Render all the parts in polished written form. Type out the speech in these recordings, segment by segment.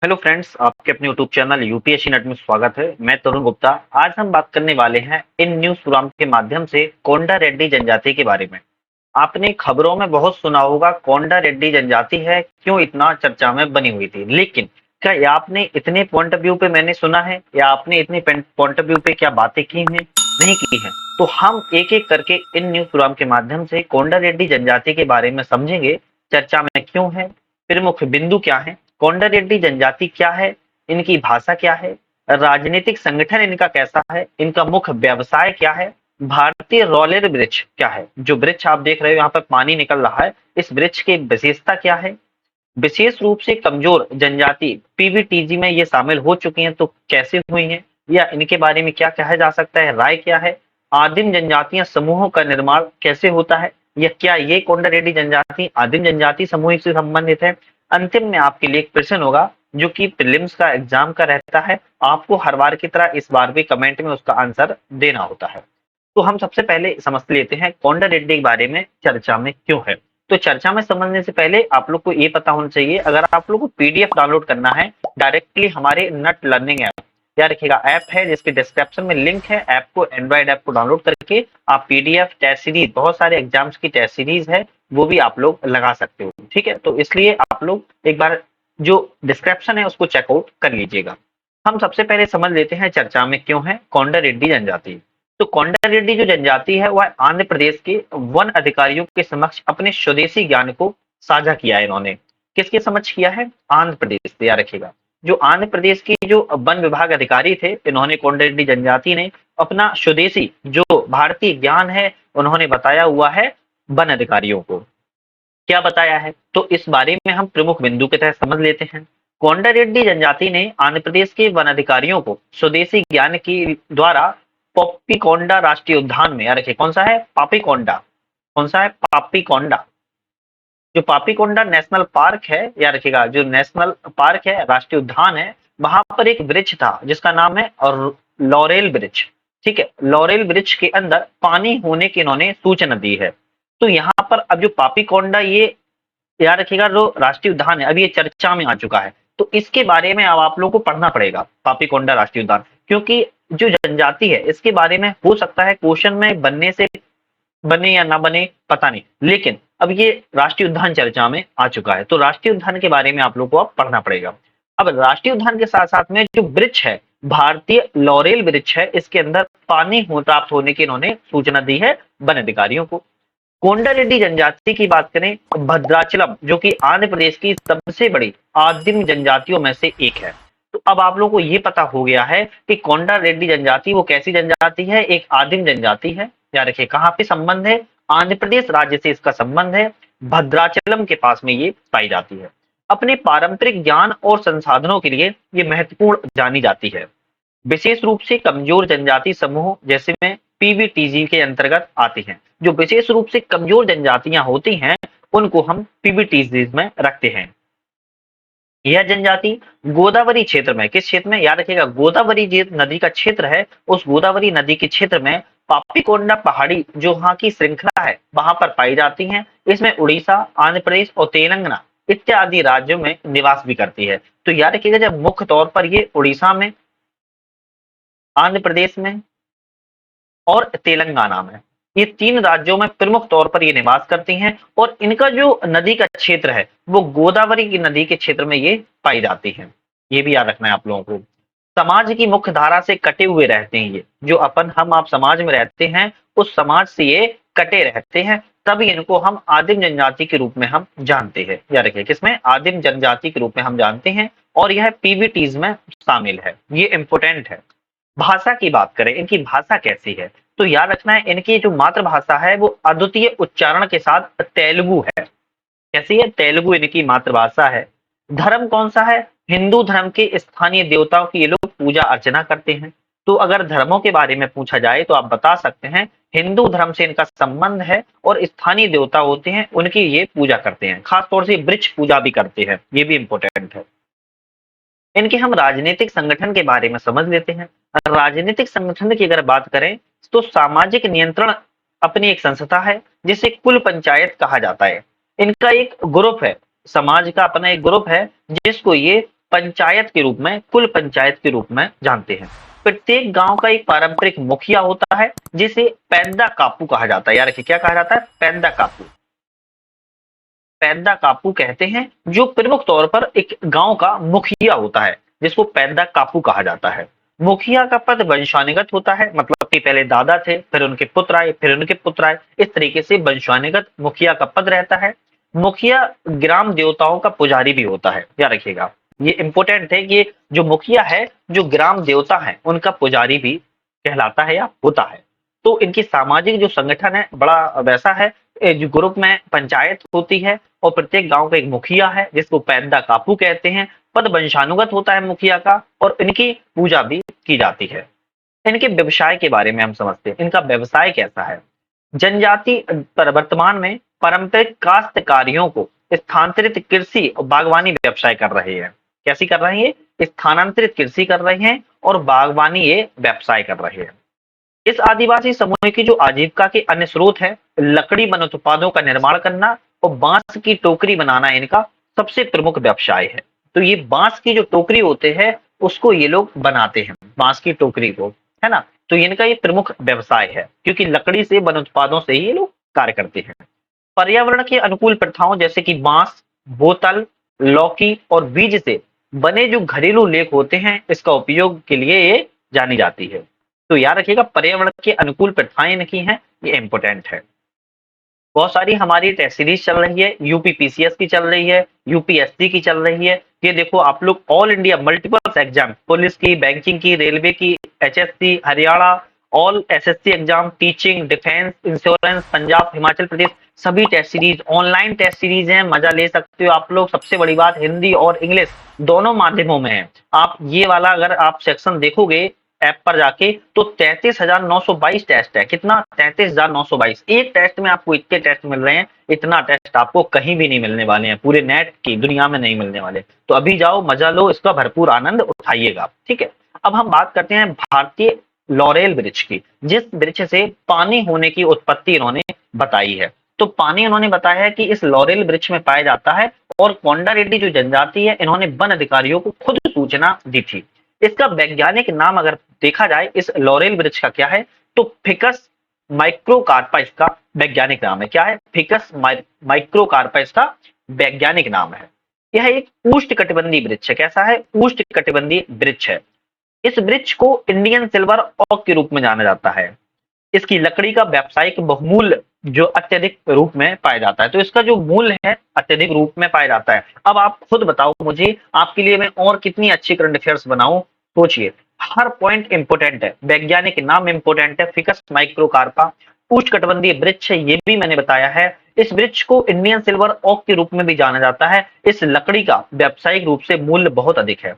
Hello friends, आपके अपने YouTube channel UPSC net में स्वागत है। मैं तरुण गुप्ता। आज हम बात करने वाले हैं इन न्यूज प्रोग्राम के माध्यम से कोंडा रेड्डी जनजाति के बारे में। आपने खबरों में बहुत सुना होगा कोंडा रेड्डी जनजाति है क्यों इतना चर्चा में बनी हुई थी, लेकिन क्या ये आपने इतने पॉइंट ऑफ व्यू पे मैंने सुना है या आपने इतने पॉइंट ऑफ व्यू पे क्या बातें की हैं, नहीं की हैं। तो हम एक एक करके इन न्यूज प्रोग्राम के माध्यम से कोंडा रेड्डी जनजाति के बारे में समझेंगे। चर्चा में क्यों है, प्रमुख बिंदु क्या है, कोंडा रेड्डी जनजाति क्या है, इनकी भाषा क्या है, राजनीतिक संगठन इनका कैसा है, इनका मुख्य व्यवसाय क्या है, भारतीय रॉलेर वृक्ष क्या है, जो वृक्ष आप देख रहे हो यहाँ पर पानी निकल रहा है, इस वृक्ष की विशेषता क्या है, विशेष रूप से कमजोर जनजाति पीवीटीजी में ये शामिल हो चुकी हैं तो कैसे हुई हैं, या इनके बारे में क्या कहा जा सकता है, राय क्या है, आदिम जनजातियां समूहों का निर्माण कैसे होता है, या क्या ये कोंडा रेड्डी जनजाति आदिम जनजाति समूह से संबंधित है। अंतिम में आपके लिए एक प्रश्न होगा जो कि प्रीलिम्स का एग्जाम का रहता है, आपको हर बार की तरह इस बार भी कमेंट में उसका आंसर देना होता है। तो हम सबसे पहले समझ लेते हैं कोंडा रेड्डी के बारे में चर्चा में क्यों है। तो चर्चा में समझने से पहले आप लोग को ये पता होना चाहिए, अगर आप लोग को पीडीएफ डाउनलोड करना है डायरेक्टली हमारे नट लर्निंग ऐप, याद रखिएगा ऐप है जिसके डिस्क्रिप्शन में लिंक है, ऐप को एंड्रॉइड ऐप को डाउनलोड करके आप पीडीएफ टेस्ट सीरीज, बहुत सारे एग्जाम्स की टेस्ट सीरीज है वो भी आप लोग लगा सकते हो। ठीक है, तो इसलिए आप लोग एक बार जो डिस्क्रिप्शन है उसको चेकआउट कर लीजिएगा। हम सबसे पहले समझ लेते हैं चर्चा में क्यों है कोंडा रेड्डी जनजाति। तो कोंडा रेड्डी जो जनजाति है वह आंध्र प्रदेश के वन अधिकारियों के समक्ष अपने स्वदेशी ज्ञान को साझा किया है। इन्होंने किसके समक्ष किया है, आंध्र प्रदेश से, याद रखिएगा। जो आंध्र प्रदेश की जो वन विभाग अधिकारी थे, इन्होंने कोंडा रेड्डी जनजाति ने अपना स्वदेशी जो भारतीय ज्ञान है उन्होंने बताया हुआ है वन अधिकारियों को। क्या बताया है तो इस बारे में हम प्रमुख बिंदु के तहत समझ लेते हैं। कोंडा रेड्डी जनजाति ने आंध्र प्रदेश के वन अधिकारियों को स्वदेशी ज्ञान की द्वारा पप्पीकोंडा राष्ट्रीय उद्यान में, याद रखिए कौन सा है, पापीकोंडा, कौन सा है, पापीकोंडा, जो पापीकोंडा नेशनल पार्क है, याद रखिएगा जो नेशनल पार्क है, राष्ट्रीय उद्यान है, वहां पर एक वृक्ष था जिसका नाम है और लॉरेल वृक्ष। ठीक है, लॉरेल वृक्ष के अंदर पानी होने की इन्होंने सूचना दी है। तो यहाँ पर अब जो पापीकोंडा, ये याद रखिएगा जो राष्ट्रीय उद्यान है अभी ये चर्चा में आ चुका है, तो इसके बारे में अब आप लोगों को पढ़ना पड़ेगा पापीकोंडा राष्ट्रीय उद्यान, क्योंकि जो जनजाति है इसके बारे में हो सकता है क्वेश्चन में बनने से बने या ना बने पता नहीं, लेकिन अब ये राष्ट्रीय उद्यान चर्चा में आ चुका है तो राष्ट्रीय उद्यान के बारे में आप लोग को अब पढ़ना पड़ेगा। अब राष्ट्रीय उद्यान के साथ साथ में जो वृक्ष है, भारतीय लॉरेल वृक्ष है, इसके अंदर पानी प्राप्त होने की इन्होंने सूचना दी है वन अधिकारियों को। कोंडा रेड्डी जनजाति की बात करें, भद्राचलम जो कि आंध्र प्रदेश की सबसे बड़ी आदिम जनजातियों में से एक है। तो अब आप लोगों को ये पता हो गया है कि कोंडा रेड्डी जनजाति वो कैसी जनजाति है, एक आदिम जनजाति है। याद रखिए कहाँ पे संबंध है, आंध्र प्रदेश राज्य से इसका संबंध है, भद्राचलम के पास में ये पाई जाती है। अपने पारंपरिक ज्ञान और संसाधनों के लिए ये महत्वपूर्ण जानी जाती है। विशेष रूप से कमजोर जनजाति समूह जैसे में पीवीटीजी के अंतर्गत आती हैं। जो विशेष रूप से कमजोर जनजातियां होती हैं उनको हम पीवीटीजी में रखते हैं। यह जनजाति गोदावरी क्षेत्र में, किस क्षेत्र में, याद रखिएगा गोदावरी नदी का क्षेत्र है, उस गोदावरी नदी के क्षेत्र में पापीकोंडा पहाड़ी जो वहां की श्रृंखला है वहां पर पाई जाती हैं। इसमें उड़ीसा, आंध्र प्रदेश और तेलंगाना इत्यादि राज्यों में निवास भी करती है। तो याद रखिएगा जब मुख्य तौर पर ये उड़ीसा में, आंध्र प्रदेश में और तेलंगाना में, ये तीन राज्यों में प्रमुख तौर पर ये निवास करती हैं और इनका जो नदी का क्षेत्र है वो गोदावरी की नदी के क्षेत्र में ये पाई जाती हैं। ये भी याद रखना है आप लोगों को। समाज की मुख्य धारा से कटे हुए रहते हैं, ये जो अपन हम आप समाज में रहते हैं उस समाज से ये कटे रहते हैं, तभी इनको हम आदिम जनजाति के रूप में हम जानते हैं। याद रखिए किसमें, आदिम जनजाति के रूप में हम जानते हैं और यह पीवीटीज में शामिल है, ये इंपोर्टेंट है। भाषा की बात करें, इनकी भाषा कैसी है, तो याद रखना है इनकी जो मातृभाषा है वो अद्वितीय उच्चारण के साथ तेलुगु है। कैसी है, तेलुगु इनकी मातृभाषा है। धर्म कौन सा है, हिंदू धर्म के स्थानीय देवताओं की ये लोग पूजा अर्चना करते हैं। तो अगर धर्मों के बारे में पूछा जाए तो आप बता सकते हैं हिंदू धर्म से इनका संबंध है और स्थानीय देवता होते हैं उनकी ये पूजा करते हैं, खासतौर से वृक्ष पूजा भी करते हैं, ये भी इंपॉर्टेंट है। इनके हम राजनीतिक संगठन के बारे में समझ लेते हैं। राजनीतिक संगठन की अगर बात करें तो सामाजिक नियंत्रण अपनी एक संस्था है जिसे कुल पंचायत कहा जाता है। इनका एक ग्रुप है, समाज का अपना एक ग्रुप है जिसको ये पंचायत के रूप में, कुल पंचायत के रूप में जानते हैं। प्रत्येक गांव का एक पारंपरिक मुखिया होता है जिसे पैदा कापू कहा जाता है। यार क्या कहा जाता है? पैदा कापू। पैदा कापू कहते हैं, जो प्रमुख तौर पर एक गांव का मुखिया होता है जिसको पैदा कापू कहा जाता है। मुखिया का पद वंशानुगत होता है, मतलब कि पहले दादा थे, फिर उनके पुत्र आए, फिर उनके पुत्र आए, इस तरीके से वंशानुगत मुखिया का पद रहता है। मुखिया ग्राम देवताओं का पुजारी भी होता है। याद रखिएगा, ये इंपॉर्टेंट है कि जो मुखिया है, जो ग्राम देवता है, उनका पुजारी भी कहलाता है या होता है। तो इनकी सामाजिक जो संगठन है बड़ा वैसा है, जो ग्रुप में पंचायत होती है और प्रत्येक गांव का एक मुखिया है जिसको पैदा कापू कहते हैं। पद वंशानुगत होता है मुखिया का और इनकी पूजा भी की जाती है। इनके व्यवसाय के बारे में हम समझते हैं, इनका व्यवसाय कैसा है। जनजाति पर वर्तमान में पारंपरिक काश्तकारियों को स्थानांतरित कृषि और बागवानी व्यवसाय कर रहे हैं। कैसी कर रहे हैं? स्थानांतरित कृषि कर रहे हैं और बागवानी ये व्यवसाय कर रहे हैं। इस आदिवासी समूह की जो आजीविका के अन्य स्रोत है, लकड़ी वन उत्पादों का निर्माण करना और बांस की टोकरी बनाना इनका सबसे प्रमुख व्यवसाय है। तो ये बांस की जो टोकरी होते हैं उसको ये लोग बनाते हैं, बांस की टोकरी को, है ना। तो इनका ये प्रमुख व्यवसाय है क्योंकि लकड़ी से वन उत्पादों से ही ये लोग कार्य करते हैं। पर्यावरण के अनुकूल प्रथाओं जैसे कि बांस, बोतल, लौकी और बीज से बने जो घरेलू लेख होते हैं, इसका उपयोग के लिए ये जानी जाती है। तो याद रखिएगा, पर्यावरण के अनुकूल प्रथाएं इनकी हैं, ये इंपॉर्टेंट है। बहुत सारी हमारी टेस्ट सीरीज चल रही है, यूपी पीसीएस की चल रही है, यूपीएससी की चल रही है। ये देखो आप लोग all India multiple exam, police की, बैंकिंग की, रेलवे की, HSC, Haryana, all SSC exam, teaching, defence, insurance, Punjab, Himachal Pradesh, सभी test series online test series हैं, मजा ले सकते हो आप लोग। सबसे बड़ी बात, हिंदी और इंग्लिश दोनों माध्यमों में है। आप ये वाला अगर आप सेक्शन देखोगे ऐप पर जाके तो 33,922 टेस्ट है। कितना? 33,922। एक टेस्ट में आपको इतने टेस्ट मिल रहे हैं, इतना टेस्ट आपको कहीं भी नहीं मिलने वाले हैं, पूरे नेट की दुनिया में नहीं मिलने वाले। तो अभी जाओ, मजा लो, इसका भरपूर आनंद उठाइएगा, ठीक है। अब हम बात करते हैं भारतीय लॉरेल वृक्ष की, जिस वृक्ष से पानी होने की उत्पत्ति इन्होंने बताई है। तो पानी इन्होंने बताया है कि इस लॉरेल वृक्ष में पाया जाता है और कोंडा रेड्डी जो जनजाति है, इन्होंने वन अधिकारियों को खुद सूचना दी थी। इसका वैज्ञानिक नाम अगर देखा जाए इस लॉरेल वृक्ष का क्या है, तो फिकस माइक्रोकार्पा इसका वैज्ञानिक नाम है। क्या है? फिकस माइक्रोकार्पा इसका वैज्ञानिक नाम है। यह एक उष्णकटिबंधीय वृक्ष है। कैसा है? उष्णकटिबंधीय वृक्ष है। इस वृक्ष को इंडियन सिल्वर ओक के रूप में जाना जाता है। इसकी लकड़ी का व्यावसायिक बहुमूल्य जो अत्यधिक रूप में पाया जाता है। तो इसका जो मूल्य है अत्यधिक रूप में पाया जाता है। अब आप खुद बताओ मुझे, आपके लिए मैं और कितनी अच्छी करंट अफेयर्स बनाऊं, सोचिए। हर पॉइंट इंपोर्टेंट है, वैज्ञानिक नाम इंपोर्टेंट है, फिकस माइक्रोकार्पा, उष्णकटिबंधीय वृक्ष है, ये भी मैंने बताया है। इस वृक्ष को इंडियन सिल्वर ओक के रूप में भी जाना जाता है। इस लकड़ी का व्यावसायिक रूप से मूल्य बहुत अधिक है।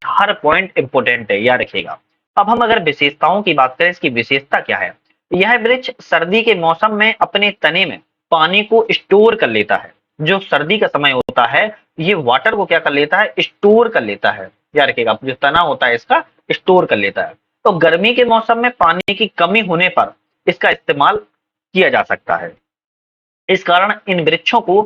हर पॉइंट इंपोर्टेंट है, याद रखिएगा। अब हम अगर विशेषताओं की बात करें, इसकी विशेषता क्या है? यह वृक्ष सर्दी के मौसम में अपने तने में पानी को स्टोर कर लेता है। जो सर्दी का समय होता है, ये वाटर को क्या कर लेता है? स्टोर कर लेता है। याद रखिएगा, जो तना होता है इसका स्टोर कर लेता है। तो गर्मी के मौसम में पानी की कमी होने पर इसका इस्तेमाल किया जा सकता है। इस कारण इन वृक्षों को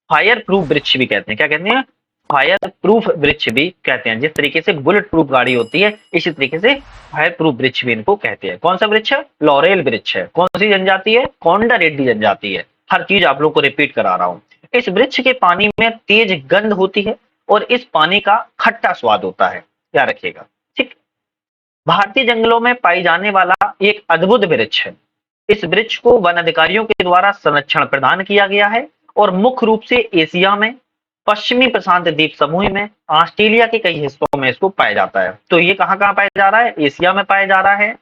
फायर प्रूफ वृक्ष भी कहते हैं। क्या कहते हैं? फायर प्रूफ वृक्ष भी कहते हैं। जिस तरीके से बुलेट प्रूफ गाड़ी होती है, इसी तरीके से फायर प्रूफ वृक्ष भी इनको कहते हैं। कौन सा वृक्ष है? लॉरेल वृक्ष है। कौन सी जनजाति है? कोंडा रेड्डी जनजाति है। हर चीज आप लोग को रिपीट करा रहा हूं। इस वृक्ष के पानी में तेज गंध होती है और इस पानी का खट्टा स्वाद होता है। याद रखिएगा, ठीक। भारतीय जंगलों में पाई जाने वाला एक अद्भुत वृक्ष है। इस वृक्ष को वन अधिकारियों के द्वारा संरक्षण प्रदान किया गया है और मुख्य रूप से एशिया में, पश्चिमी प्रशांत द्वीप समूह में, ऑस्ट्रेलिया के कई हिस्सों में इसको पाया जाता है। तो ये कहाँ कहाँ पाया जा रहा है? एशिया में पाया जा रहा है,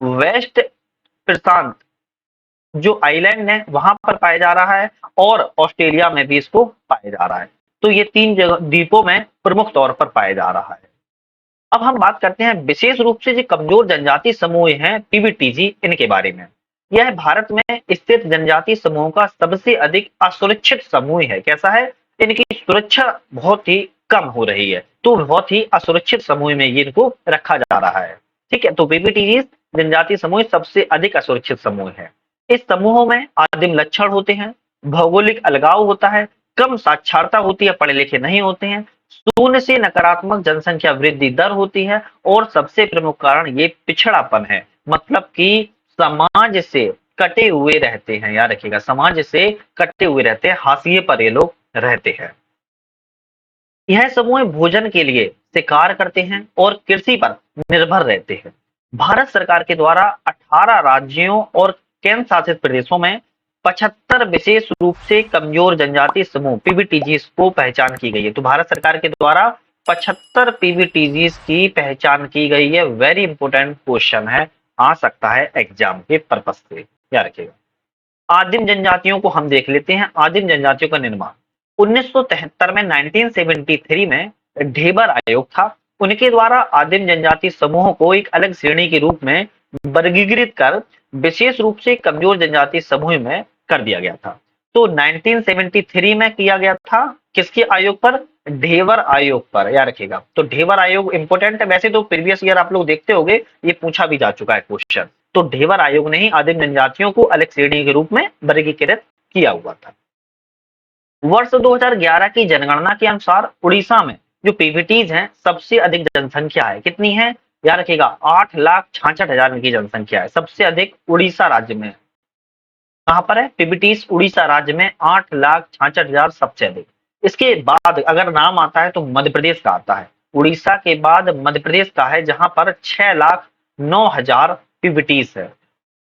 वेस्ट प्रशांत जो आइलैंड है वहां पर पाया जा रहा है, और ऑस्ट्रेलिया में भी इसको पाया जा रहा है। तो ये तीन जगह द्वीपों में प्रमुख तौर पर पाया जा रहा है। अब हम बात करते हैं विशेष रूप से जो कमजोर जनजाति समूह हैं, पीबीटीजी, इनके बारे में। यह भारत में स्थित जनजाति समूह का सबसे अधिक असुरक्षित समूह है। कैसा है? इनकी सुरक्षा बहुत ही कम हो रही है, तो बहुत ही असुरक्षित समूह में ये इनको रखा जा रहा है, ठीक है। तो पीबीटीजी जनजाति समूह सबसे अधिक असुरक्षित समूह है। इस समूहों में आदिम लक्षण होते हैं, भौगोलिक अलगाव होता है, कम साक्षरता होती है, पढ़े लिखे नहीं होते हैं, शून्य से नकारात्मक जनसंख्या वृद्धि दर होती है और सबसे प्रमुख कारण ये पिछड़ापन है। मतलब कि समाज से कटे हुए रहते हैं, याद रखिएगा, समाज से कटे हुए रहते हैं, हाशिए पर ये लोग रहते हैं। यह समूह भोजन के लिए शिकार करते हैं और कृषि पर निर्भर रहते हैं। भारत सरकार के द्वारा 18 राज्यों और केंद्र शासित प्रदेशों में 75 विशेष रूप से कमजोर जनजाति समूह पीबीटीजी को पहचान की गई है। तो भारत सरकार के द्वारा 75 पीबीटीजी की पहचान की गई है। वेरी इंपोर्टेंट क्वेश्चन है, आ सकता है एग्जाम के पर्पज से, याद रखिएगा। आदिम जनजातियों को हम देख लेते हैं। आदिम जनजातियों का निर्माण 1973 में 1973 में ढेबर आयोग था। उनके द्वारा आदिम जनजाति समूहों को एक अलग श्रेणी के रूप में वर्गीकृत कर विशेष रूप से कमजोर जनजाति समूह में कर दिया गया था। तो 1973 में किया गया था, किसके आयोग पर? ढेबर आयोग पर, याद रखिएगा। तो ढेबर आयोग इंपोर्टेंट है। वैसे तो प्रीवियस ईयर आप लोग देखते होंगे, ये पूछा भी जा चुका है क्वेश्चन। तो ढेबर आयोग ने ही आदिम जनजातियों को अलग श्रेणी के रूप में वर्गीकृत किया हुआ था। वर्ष 2011 की जनगणना के अनुसार उड़ीसा में जो पीबीटीज हैं, सबसे अधिक जनसंख्या है। कितनी है? याद रखिएगा, 8,66,000 की जनसंख्या है। सबसे अधिक उड़ीसा राज्य में। कहां पर है पीबीटीज? उड़ीसा राज्य में 8,66,000 सबसे अधिक। इसके बाद अगर नाम आता है तो मध्य प्रदेश का आता है। उड़ीसा के बाद मध्य प्रदेश का है, जहां पर 6,09,000 पीबीटीज है।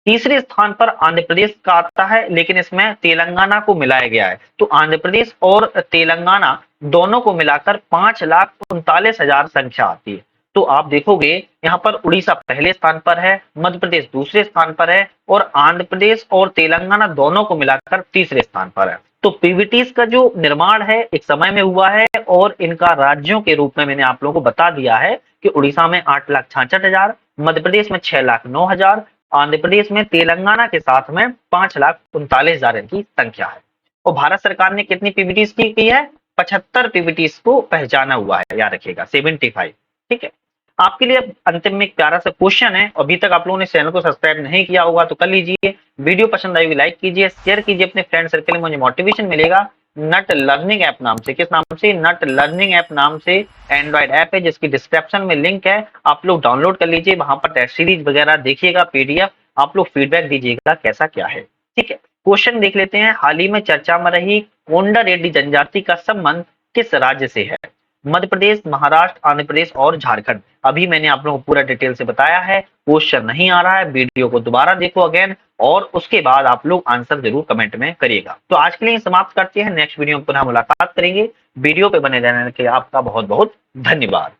तीसरे स्थान पर आंध्र प्रदेश का आता है, लेकिन इसमें तेलंगाना को मिलाया गया है। तो आंध्र प्रदेश और तेलंगाना दोनों को मिलाकर 5,39,000 संख्या आती है। तो आप देखोगे यहाँ पर उड़ीसा पहले स्थान पर है, मध्य प्रदेश दूसरे स्थान पर है और आंध्र प्रदेश और तेलंगाना दोनों को मिलाकर तीसरे स्थान पर है। तो पीवीटीज का जो निर्माण है एक समय में हुआ है और इनका राज्यों के रूप में मैंने आप लोगों को बता दिया है कि उड़ीसा में 8,66,000, मध्य प्रदेश में 6,09,000, आंध्र प्रदेश में तेलंगाना के साथ में 5,39,000 इनकी संख्या है। और भारत सरकार ने कितनी पीबीटीज की है? 75 पीबीटीज को पहचाना हुआ है, याद रखिएगा, 75। ठीक है। आपके लिए अंतिम में एक प्यारा सा क्वेश्चन है। अभी तक आप लोगों ने चैनल को सब्सक्राइब नहीं किया होगा तो कर लीजिए। वीडियो पसंद आएगी लाइक कीजिए, शेयर कीजिए अपने फ्रेंड सर्कल में। मुझे मोटिवेशन मिलेगा। नट लर्निंग ऐप नाम से, किस नाम से? नट लर्निंग ऐप नाम से एंड्रॉइड ऐप है, जिसकी डिस्क्रिप्शन में लिंक है, आप लोग डाउनलोड कर लीजिए। वहां पर टेस्ट सीरीज वगैरह देखिएगा, पीडीएफ। आप लोग फीडबैक दीजिएगा कैसा क्या है। ठीक है। क्वेश्चन देख लेते हैं। हाल ही में चर्चा में रही कोंडा रेड्डी जनजाति का संबंध किस राज्य से है? मध्य प्रदेश, महाराष्ट्र, आंध्र प्रदेश और झारखंड। अभी मैंने आप लोगों को पूरा डिटेल से बताया है। क्वेश्चन नहीं आ रहा है, वीडियो को दोबारा देखो अगेन, और उसके बाद आप लोग आंसर जरूर कमेंट में करिएगा। तो आज के लिए समाप्त करते हैं। नेक्स्ट वीडियो में पुनः मुलाकात करेंगे। वीडियो पे बने रहने के लिए आपका बहुत बहुत धन्यवाद।